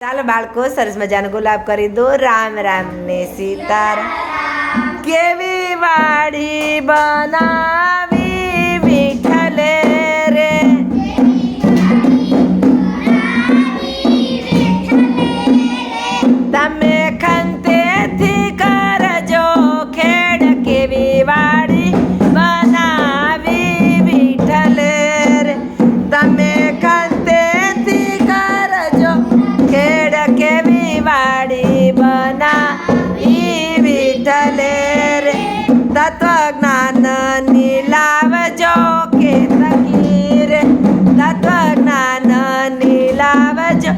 ચાલો બાળકો સરસ મજાનો ગુલાબ કરી દો. રામ રામ ને સીતારામ. કેવી વાડી બનાવી વિઠ્ઠલે રે, તમે ખંતેથી કરજો ખેડ. કેવી વાડી બનાવી વિઠ્ઠલે રે, તમે ખંતેથી કરજો ખેડ. કેવી વાડી બનાવી વિઠ્ઠલે રે, તત્વજ્ઞાન નીલાવજો કે તકીર. તત્વજ્ઞાન નીલાવજો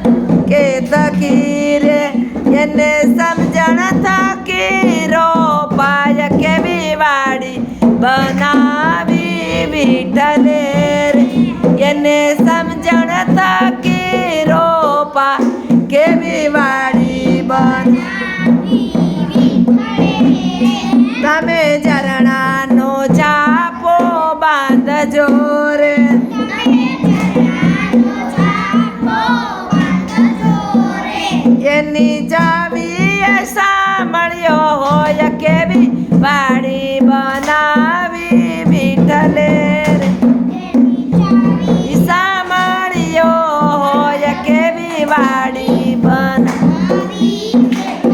કે તકીર, એને સમજણ થકી રોપાય. કેવી વાડી બનાવી વિઠ્ઠલે રે, એને સમજણ થકી રોપા. કેવી વાડી બનાવી તમે ઝરણાનો ચાપો બાંધજો રે, એની ચાવી સાંભળ્યો હોય. કેવી વાડી